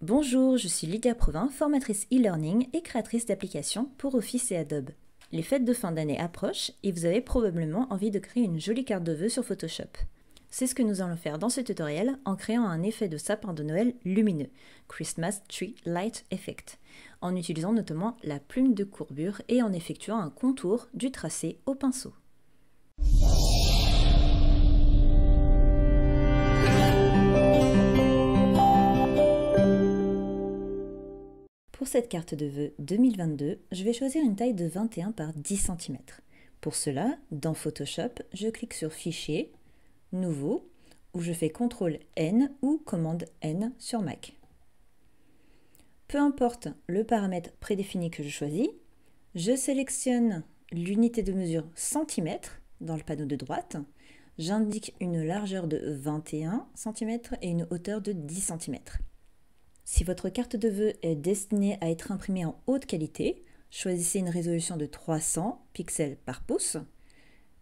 Bonjour, je suis Lydia Provin, formatrice e-learning et créatrice d'applications pour Office et Adobe. Les fêtes de fin d'année approchent et vous avez probablement envie de créer une jolie carte de vœux sur Photoshop. C'est ce que nous allons faire dans ce tutoriel en créant un effet de sapin de Noël lumineux, Christmas Tree Light Effect, en utilisant notamment la plume de courbure et en effectuant un contour du tracé au pinceau. Pour cette carte de vœux 2022, je vais choisir une taille de 21 par 10 cm. Pour cela, dans Photoshop, je clique sur Fichier, Nouveau, où je fais CTRL-N ou Commande N sur Mac. Peu importe le paramètre prédéfini que je choisis, je sélectionne l'unité de mesure cm dans le panneau de droite, j'indique une largeur de 21 cm et une hauteur de 10 cm. Si votre carte de vœux est destinée à être imprimée en haute qualité, choisissez une résolution de 300 pixels par pouce,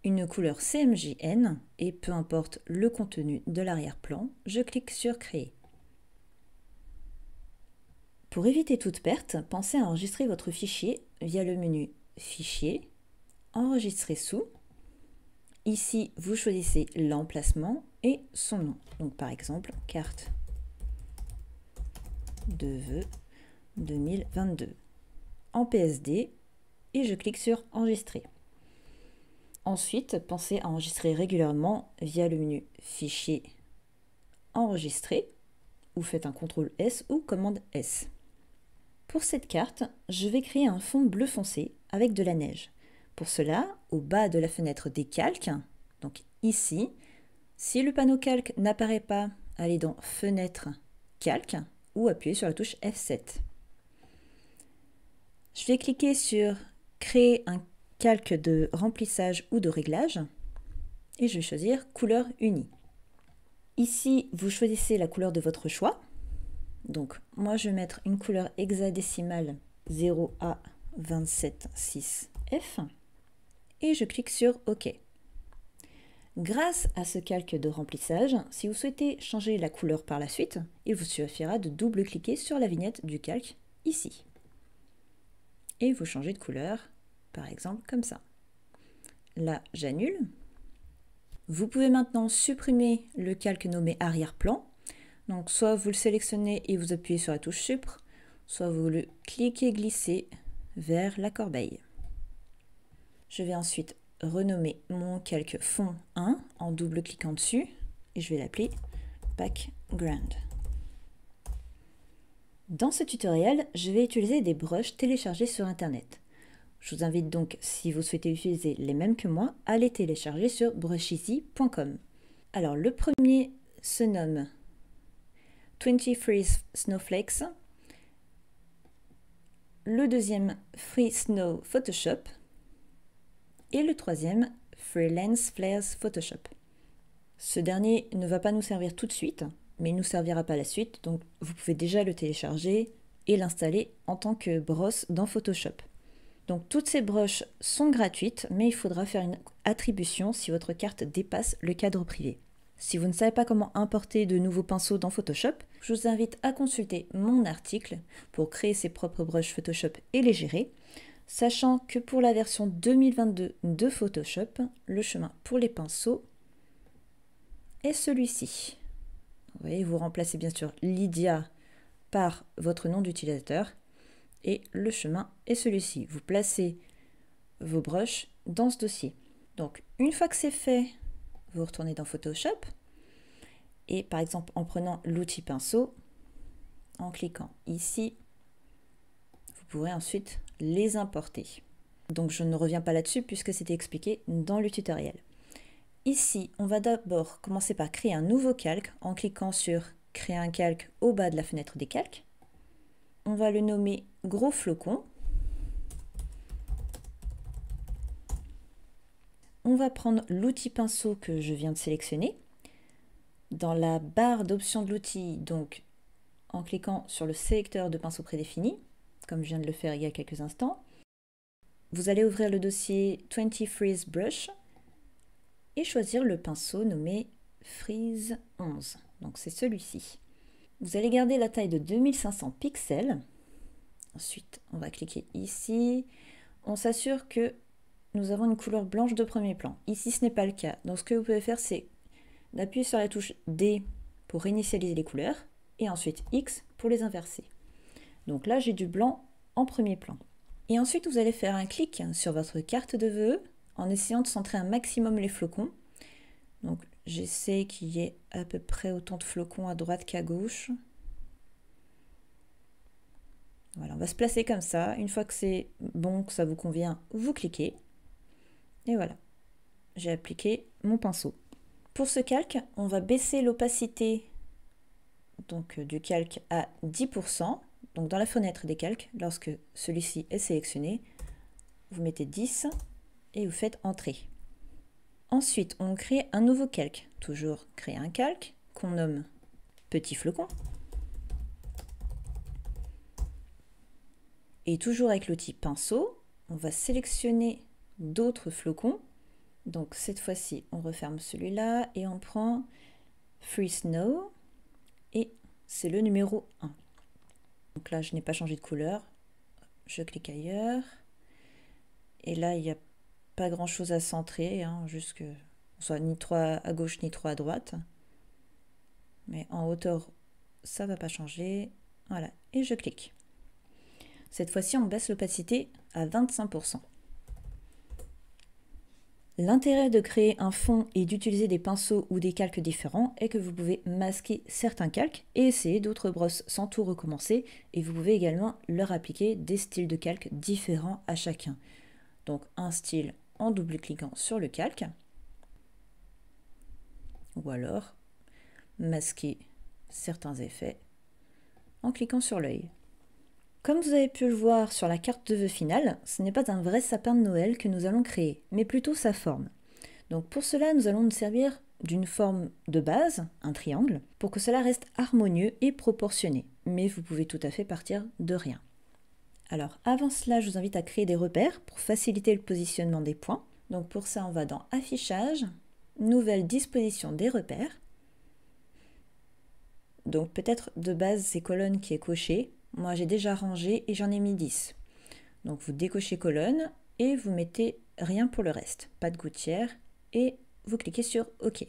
une couleur CMJN et peu importe le contenu de l'arrière-plan, je clique sur Créer. Pour éviter toute perte, pensez à enregistrer votre fichier via le menu Fichier, Enregistrer sous. Ici, vous choisissez l'emplacement et son nom. Donc par exemple, carte de vœux 2022 en PSD et je clique sur Enregistrer. Ensuite, pensez à enregistrer régulièrement via le menu Fichier, Enregistrer ou faites un CTRL S ou commande S. Pour cette carte, je vais créer un fond bleu foncé avec de la neige. Pour cela, au bas de la fenêtre des calques, donc ici, si le panneau calque n'apparaît pas, allez dans Fenêtre, Calque ou appuyez sur la touche F7. Je vais cliquer sur Créer un calque de remplissage ou de réglage et je vais choisir Couleur unie. Ici, vous choisissez la couleur de votre choix. Donc, moi, je vais mettre une couleur hexadécimale 0A276F et je clique sur OK. Grâce à ce calque de remplissage, si vous souhaitez changer la couleur par la suite, il vous suffira de double-cliquer sur la vignette du calque ici. Et vous changez de couleur, par exemple comme ça. Là, j'annule. Vous pouvez maintenant supprimer le calque nommé arrière-plan. Donc soit vous le sélectionnez et vous appuyez sur la touche Supr, soit vous le cliquez glisser vers la corbeille. Je vais ensuite renommer mon calque fond 1 en double-cliquant dessus et je vais l'appeler Background. Dans ce tutoriel, je vais utiliser des brushes téléchargés sur Internet. Je vous invite donc, si vous souhaitez utiliser les mêmes que moi, à les télécharger sur brusheasy.com. Alors le premier se nomme 23 Snowflakes, le deuxième Free Snow Photoshop et le troisième Freelance Flares Photoshop. Ce dernier ne va pas nous servir tout de suite, mais il nous servira par la suite, donc vous pouvez déjà le télécharger et l'installer en tant que brosse dans Photoshop. Donc toutes ces brushes sont gratuites, mais il faudra faire une attribution si votre carte dépasse le cadre privé. Si vous ne savez pas comment importer de nouveaux pinceaux dans Photoshop, je vous invite à consulter mon article pour créer ses propres brushes Photoshop et les gérer, sachant que pour la version 2022 de Photoshop, le chemin pour les pinceaux est celui-ci. Vous voyez, vous remplacez bien sûr Lydia par votre nom d'utilisateur et le chemin est celui-ci. Vous placez vos brushes dans ce dossier. Donc une fois que c'est fait, vous retournez dans Photoshop et par exemple en prenant l'outil pinceau, en cliquant ici, vous pourrez ensuite les importer. Donc je ne reviens pas là-dessus puisque c'était expliqué dans le tutoriel. Ici, on va d'abord commencer par créer un nouveau calque en cliquant sur Créer un calque au bas de la fenêtre des calques. On va le nommer Gros Flocon. On va prendre l'outil pinceau que je viens de sélectionner. Dans la barre d'options de l'outil, donc en cliquant sur le sélecteur de pinceau prédéfini, comme je viens de le faire il y a quelques instants, vous allez ouvrir le dossier 20 Freeze Brush et choisir le pinceau nommé Freeze 11. Donc c'est celui-ci. Vous allez garder la taille de 2500 pixels. Ensuite, on va cliquer ici. On s'assure que nous avons une couleur blanche de premier plan. Ici, ce n'est pas le cas. Donc, ce que vous pouvez faire, c'est d'appuyer sur la touche D pour réinitialiser les couleurs et ensuite X pour les inverser. Donc là, j'ai du blanc en premier plan. Et ensuite, vous allez faire un clic sur votre carte de vœux en essayant de centrer un maximum les flocons. Donc, j'essaie qu'il y ait à peu près autant de flocons à droite qu'à gauche. Voilà, on va se placer comme ça. Une fois que c'est bon, que ça vous convient, vous cliquez. Et voilà, j'ai appliqué mon pinceau. Pour ce calque, on va baisser l'opacité du calque à 10%. Donc dans la fenêtre des calques, lorsque celui-ci est sélectionné, vous mettez 10 et vous faites Entrée. Ensuite, on crée un nouveau calque. Toujours créer un calque qu'on nomme Petit flocon. Et toujours avec l'outil pinceau, on va sélectionner d'autres flocons. Donc cette fois-ci, on referme celui-là et on prend Free Snow et c'est le numéro 1. Donc là, je n'ai pas changé de couleur. Je clique ailleurs. Et là, il n'y a pas grand-chose à centrer, juste que ce soit ni trop à gauche ni trop à droite. Mais en hauteur, ça ne va pas changer. Voilà, et je clique. Cette fois-ci, on baisse l'opacité à 25%. L'intérêt de créer un fond et d'utiliser des pinceaux ou des calques différents est que vous pouvez masquer certains calques et essayer d'autres brosses sans tout recommencer. Et vous pouvez également leur appliquer des styles de calque différents à chacun. Donc un style en double-cliquant sur le calque. Ou alors masquer certains effets en cliquant sur l'œil. Comme vous avez pu le voir sur la carte de vœux finale, ce n'est pas un vrai sapin de Noël que nous allons créer, mais plutôt sa forme. Donc pour cela, nous allons nous servir d'une forme de base, un triangle, pour que cela reste harmonieux et proportionné. Mais vous pouvez tout à fait partir de rien. Alors avant cela, je vous invite à créer des repères pour faciliter le positionnement des points. Donc pour ça, on va dans Affichage, Nouvelle disposition des repères. Donc peut-être de base, c'est colonne qui est cochée. Moi, j'ai déjà rangé et j'en ai mis 10. Donc, vous décochez colonne et vous mettez rien pour le reste. Pas de gouttière et vous cliquez sur OK.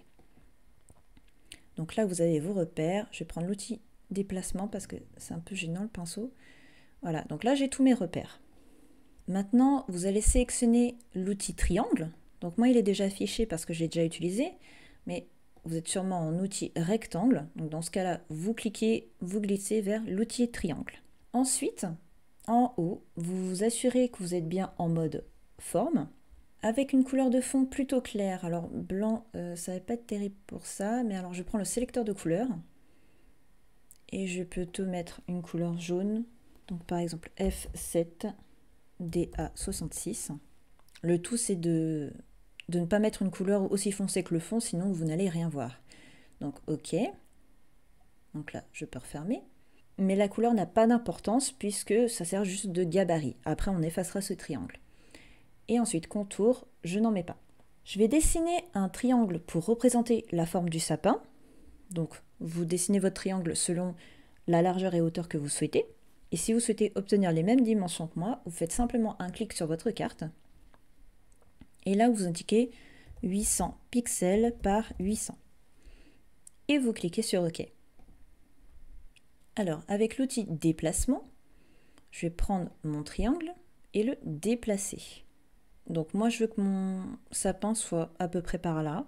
Donc là, vous avez vos repères. Je vais prendre l'outil déplacement parce que c'est un peu gênant le pinceau. Voilà, donc là, j'ai tous mes repères. Maintenant, vous allez sélectionner l'outil triangle. Donc moi, il est déjà affiché parce que j'ai déjà utilisé. Mais vous êtes sûrement en outil rectangle. Donc dans ce cas-là, vous cliquez, vous glissez vers l'outil triangle. Ensuite, en haut, vous vous assurez que vous êtes bien en mode forme, avec une couleur de fond plutôt claire. Alors blanc, ça va pas être terrible pour ça, mais alors je prends le sélecteur de couleurs et je peux te mettre une couleur jaune. Donc par exemple F7 DA66. Le tout, c'est de ne pas mettre une couleur aussi foncée que le fond, sinon vous n'allez rien voir. Donc OK. Donc là, je peux refermer. Mais la couleur n'a pas d'importance puisque ça sert juste de gabarit. Après, on effacera ce triangle. Et ensuite, contour, je n'en mets pas. Je vais dessiner un triangle pour représenter la forme du sapin. Donc, vous dessinez votre triangle selon la largeur et hauteur que vous souhaitez. Et si vous souhaitez obtenir les mêmes dimensions que moi, vous faites simplement un clic sur votre carte. Et là, vous indiquez 800 pixels par 800. Et vous cliquez sur OK. Alors, avec l'outil déplacement, je vais prendre mon triangle et le déplacer. Donc moi, je veux que mon sapin soit à peu près par là,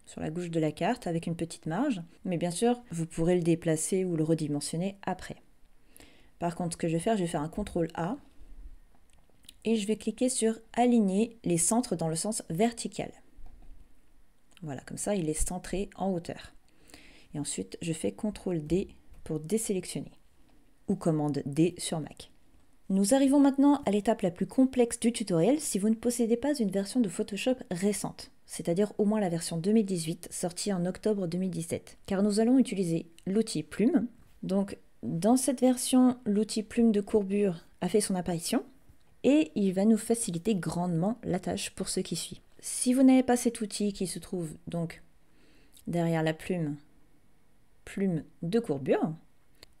sur la gauche de la carte, avec une petite marge. Mais bien sûr, vous pourrez le déplacer ou le redimensionner après. Par contre, ce que je vais faire un CTRL A. Et je vais cliquer sur aligner les centres dans le sens vertical. Voilà, comme ça, il est centré en hauteur. Et ensuite, je fais CTRL D pour désélectionner. Ou commande D sur Mac. Nous arrivons maintenant à l'étape la plus complexe du tutoriel si vous ne possédez pas une version de Photoshop récente, c'est-à-dire au moins la version 2018 sortie en octobre 2017, car nous allons utiliser l'outil plume. Donc dans cette version, l'outil plume de courbure a fait son apparition et il va nous faciliter grandement la tâche pour ce qui suit. Si vous n'avez pas cet outil qui se trouve donc derrière la plume plume de courbure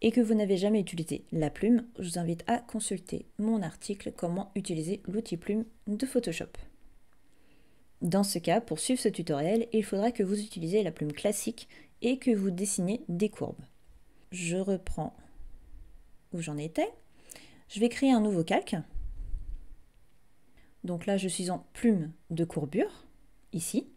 et que vous n'avez jamais utilisé la plume, je vous invite à consulter mon article Comment utiliser l'outil plume de Photoshop. Dans ce cas, pour suivre ce tutoriel, il faudra que vous utilisiez la plume classique et que vous dessiniez des courbes. Je reprends où j'en étais. Je vais créer un nouveau calque. Donc là, je suis en plume de courbure, ici.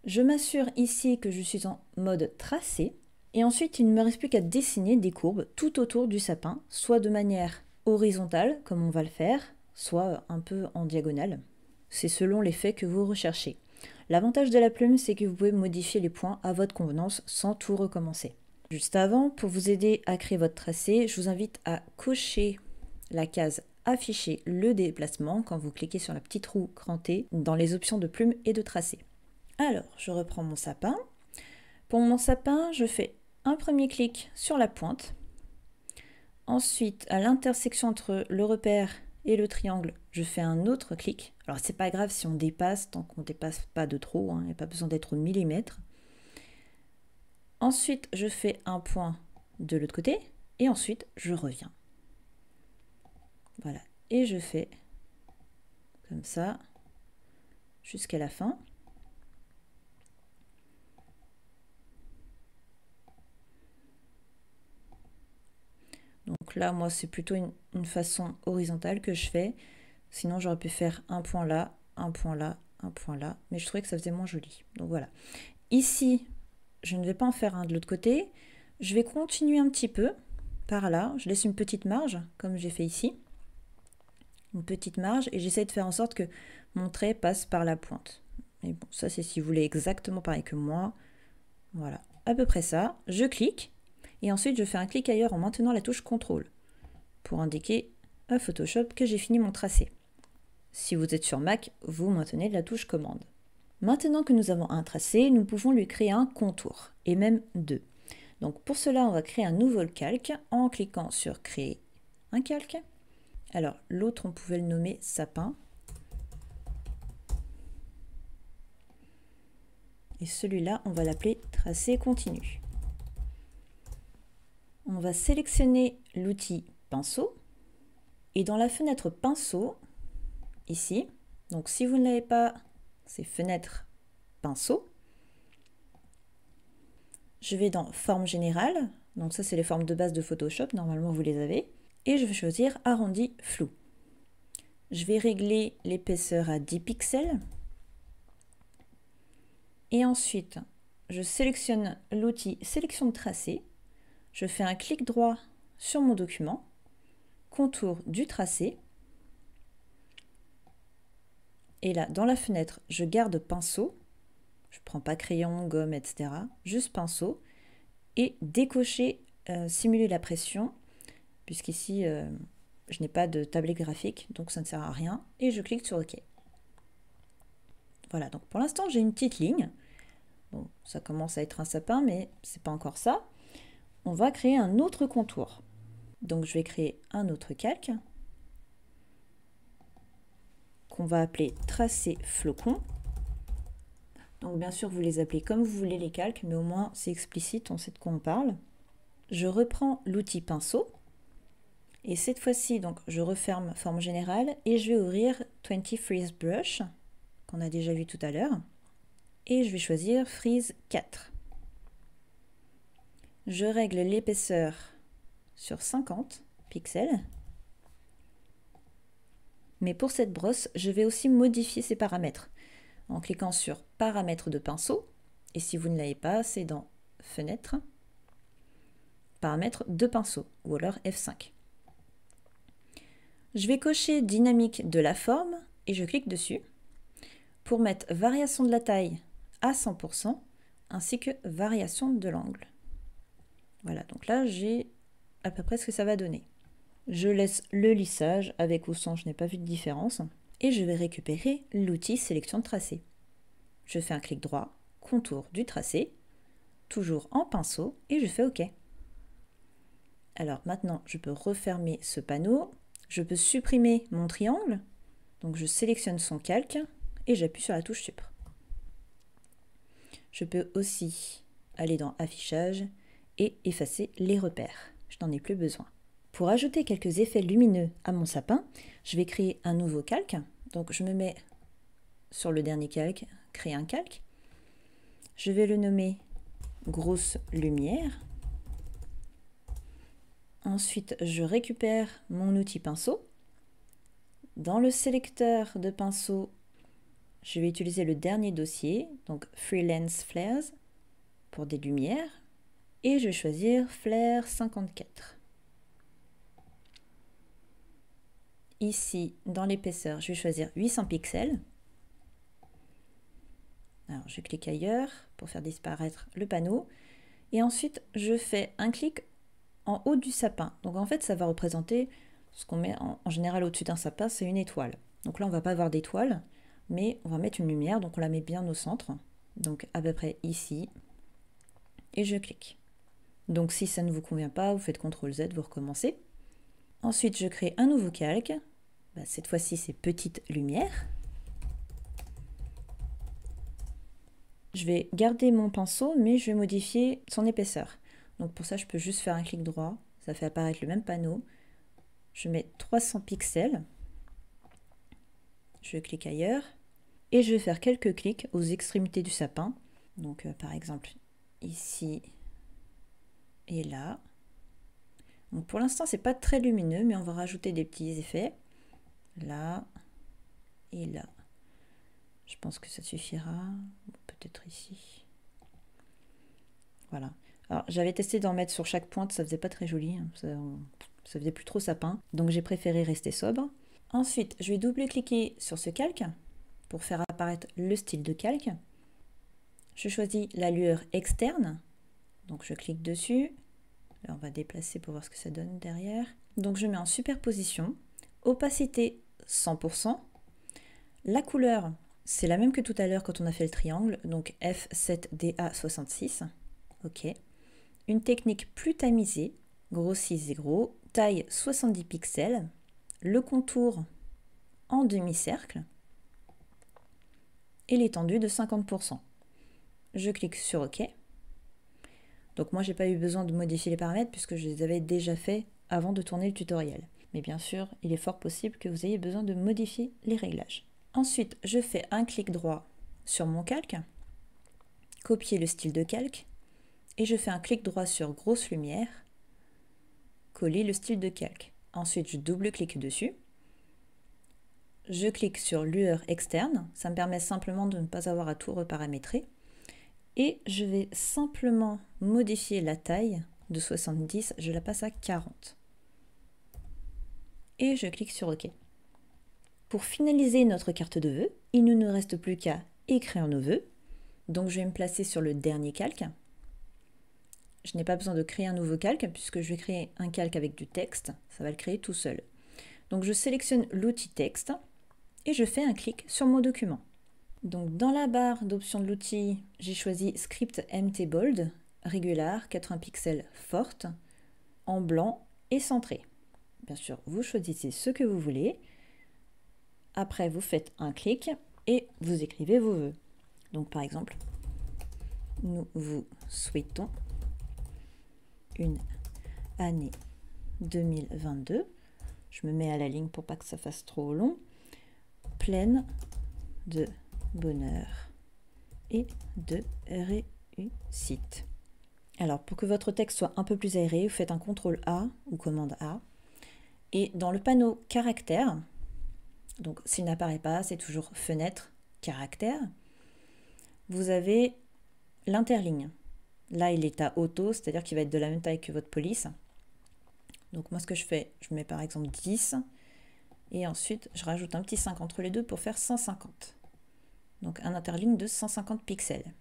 Je m'assure ici que je suis en mode tracé. Et ensuite, il ne me reste plus qu'à dessiner des courbes tout autour du sapin, soit de manière horizontale, comme on va le faire, soit un peu en diagonale. C'est selon l'effet que vous recherchez. L'avantage de la plume, c'est que vous pouvez modifier les points à votre convenance sans tout recommencer. Juste avant, pour vous aider à créer votre tracé, je vous invite à cocher la case Afficher le déplacement quand vous cliquez sur la petite roue crantée dans les options de plume et de tracé. Alors, je reprends mon sapin. Pour mon sapin, je fais un premier clic sur la pointe. Ensuite, à l'intersection entre le repère et le triangle, je fais un autre clic. Alors, c'est pas grave si on dépasse, tant qu'on ne dépasse pas de trop, il n'y a pas besoin d'être au millimètre. Ensuite, je fais un point de l'autre côté et ensuite, je reviens. Voilà, et je fais comme ça jusqu'à la fin. Donc là, moi, c'est plutôt une façon horizontale que je fais. Sinon, j'aurais pu faire un point là, un point là, un point là. Mais je trouvais que ça faisait moins joli. Donc voilà. Ici, je ne vais pas en faire un de l'autre côté. Je vais continuer un petit peu par là. Je laisse une petite marge, comme j'ai fait ici. Une petite marge. Et j'essaie de faire en sorte que mon trait passe par la pointe. Mais bon, ça, c'est si vous voulez exactement pareil que moi. Voilà, à peu près ça. Je clique. Et ensuite, je fais un clic ailleurs en maintenant la touche CTRL pour indiquer à Photoshop que j'ai fini mon tracé. Si vous êtes sur Mac, vous maintenez la touche commande. Maintenant que nous avons un tracé, nous pouvons lui créer un contour, et même deux. Donc pour cela, on va créer un nouveau calque en cliquant sur Créer un calque. Alors l'autre, on pouvait le nommer sapin. Et celui-là, on va l'appeler tracé continu. On va sélectionner l'outil pinceau. Et dans la fenêtre pinceau, ici, donc si vous ne l'avez pas, c'est fenêtre pinceau. Je vais dans forme générale, donc ça c'est les formes de base de Photoshop, normalement vous les avez. Et je vais choisir arrondi flou. Je vais régler l'épaisseur à 10 pixels. Et ensuite, je sélectionne l'outil sélection de tracé. Je fais un clic droit sur mon document, contour du tracé. Et là, dans la fenêtre, je garde pinceau. Je ne prends pas crayon, gomme, etc. Juste pinceau. Et décocher simuler la pression, puisqu'ici, je n'ai pas de tablette graphique, donc ça ne sert à rien. Et je clique sur OK. Voilà, donc pour l'instant, j'ai une petite ligne. Bon, ça commence à être un sapin, mais c'est pas encore ça. On va créer un autre contour. Donc je vais créer un autre calque qu'on va appeler tracé flocon. Donc bien sûr, vous les appelez comme vous voulez les calques, mais au moins c'est explicite, on sait de quoi on parle. Je reprends l'outil pinceau. Et cette fois-ci, donc je referme forme générale et je vais ouvrir 20 Freeze Brush, qu'on a déjà vu tout à l'heure. Et je vais choisir Freeze 4. Je règle l'épaisseur sur 50 pixels. Mais pour cette brosse, je vais aussi modifier ses paramètres en cliquant sur Paramètres de pinceau. Et si vous ne l'avez pas, c'est dans Fenêtre, Paramètres de pinceau, ou alors F5. Je vais cocher Dynamique de la forme et je clique dessus pour mettre Variation de la taille à 100% ainsi que Variation de l'angle. Voilà, donc là j'ai à peu près ce que ça va donner. Je laisse le lissage, avec ou sans, je n'ai pas vu de différence. Et je vais récupérer l'outil sélection de tracé. Je fais un clic droit, contour du tracé, toujours en pinceau, et je fais OK. Alors maintenant, je peux refermer ce panneau. Je peux supprimer mon triangle. Donc je sélectionne son calque et j'appuie sur la touche Sup. Je peux aussi aller dans Affichage et effacer les repères. Je n'en ai plus besoin. Pour ajouter quelques effets lumineux à mon sapin, je vais créer un nouveau calque. Donc je me mets sur le dernier calque, créer un calque. Je vais le nommer grosse lumière. Ensuite, je récupère mon outil pinceau. Dans le sélecteur de pinceau, je vais utiliser le dernier dossier, donc Freelance Flares, pour des lumières. Et je vais choisir Flare 54. Ici, dans l'épaisseur, je vais choisir 800 pixels. Alors, je clique ailleurs pour faire disparaître le panneau. Et ensuite, je fais un clic en haut du sapin. Donc en fait, ça va représenter ce qu'on met en général au-dessus d'un sapin, c'est une étoile. Donc là, on ne va pas avoir d'étoile, mais on va mettre une lumière, donc on la met bien au centre. Donc à peu près ici. Et je clique. Donc si ça ne vous convient pas, vous faites CTRL Z, vous recommencez. Ensuite, je crée un nouveau calque. Cette fois-ci, c'est petite lumière. Je vais garder mon pinceau, mais je vais modifier son épaisseur. Donc pour ça, je peux juste faire un clic droit. Ça fait apparaître le même panneau. Je mets 300 pixels. Je clique ailleurs. Et je vais faire quelques clics aux extrémités du sapin. Donc par exemple, ici et là. Donc pour l'instant, c'est pas très lumineux, mais on va rajouter des petits effets. Là et là. Je pense que ça suffira. Peut-être ici. Voilà. Alors j'avais testé d'en mettre sur chaque pointe, ça faisait pas très joli. Ça faisait plus trop sapin. Donc j'ai préféré rester sobre. Ensuite, je vais double-cliquer sur ce calque pour faire apparaître le style de calque. Je choisis la lueur externe. Donc je clique dessus. Là, on va déplacer pour voir ce que ça donne derrière. Donc je mets en superposition. Opacité 100%. La couleur, c'est la même que tout à l'heure quand on a fait le triangle. Donc F7DA66. OK. Une technique plus tamisée. Gros 6 et gros. Taille 70 pixels. Le contour en demi-cercle. Et l'étendue de 50%. Je clique sur OK. Donc moi, j'ai pas eu besoin de modifier les paramètres puisque je les avais déjà faits avant de tourner le tutoriel. Mais bien sûr, il est fort possible que vous ayez besoin de modifier les réglages. Ensuite, je fais un clic droit sur mon calque, copier le style de calque, et je fais un clic droit sur grosse lumière, coller le style de calque. Ensuite, je double-clique dessus. Je clique sur lueur externe, ça me permet simplement de ne pas avoir à tout reparamétrer. Et je vais simplement modifier la taille de 70, je la passe à 40. Et je clique sur OK. Pour finaliser notre carte de vœux, il ne nous reste plus qu'à écrire nos vœux. Donc je vais me placer sur le dernier calque. Je n'ai pas besoin de créer un nouveau calque puisque je vais créer un calque avec du texte, ça va le créer tout seul. Donc je sélectionne l'outil texte et je fais un clic sur mon document. Donc dans la barre d'options de l'outil, j'ai choisi Script MT Bold, Regular, 80 pixels forte, en blanc et centré. Bien sûr, vous choisissez ce que vous voulez. Après, vous faites un clic et vous écrivez vos vœux. Donc par exemple, nous vous souhaitons une année 2022. Je me mets à la ligne pour pas que ça fasse trop long. Pleine de bonheur et de réussite. Alors, pour que votre texte soit un peu plus aéré, vous faites un CTRL A ou commande A. Et dans le panneau caractère, donc s'il n'apparaît pas, c'est toujours fenêtre, caractère, vous avez l'interligne. Là, il est à auto, c'est-à-dire qu'il va être de la même taille que votre police. Donc moi, ce que je fais, je mets par exemple 10, et ensuite, je rajoute un petit 5 entre les deux pour faire 150. Donc un interligne de 150 pixels.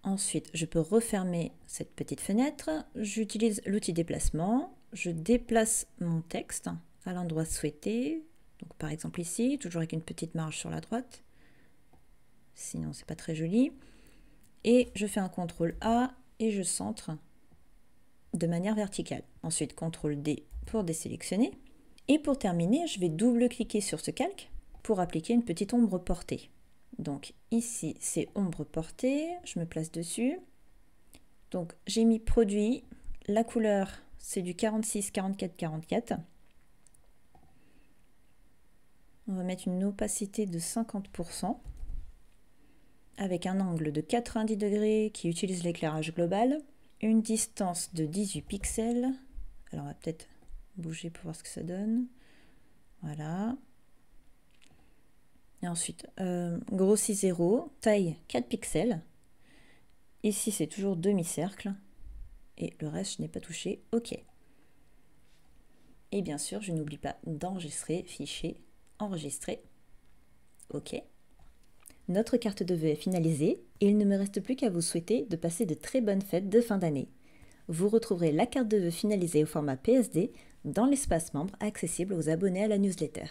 Ensuite, je peux refermer cette petite fenêtre. J'utilise l'outil déplacement. Je déplace mon texte à l'endroit souhaité. Donc par exemple ici, toujours avec une petite marge sur la droite. Sinon, c'est pas très joli. Et je fais un CTRL A et je centre de manière verticale. Ensuite, CTRL D pour désélectionner. Et pour terminer, je vais double-cliquer sur ce calque pour appliquer une petite ombre portée. Donc ici, c'est ombre portée, je me place dessus. Donc j'ai mis produit, la couleur, c'est du 46, 44, 44. On va mettre une opacité de 50% avec un angle de 90 degrés qui utilise l'éclairage global, une distance de 18 pixels. Alors on va peut-être bouger pour voir ce que ça donne. Voilà. Et ensuite, grossi 0, taille 4 pixels. Ici, c'est toujours demi-cercle. Et le reste, je n'ai pas touché. OK. Et bien sûr, je n'oublie pas d'enregistrer, fichier, enregistrer. OK. Notre carte de vœux est finalisée et il ne me reste plus qu'à vous souhaiter de passer de très bonnes fêtes de fin d'année. Vous retrouverez la carte de vœux finalisée au format PSD dans l'espace membre accessible aux abonnés à la newsletter.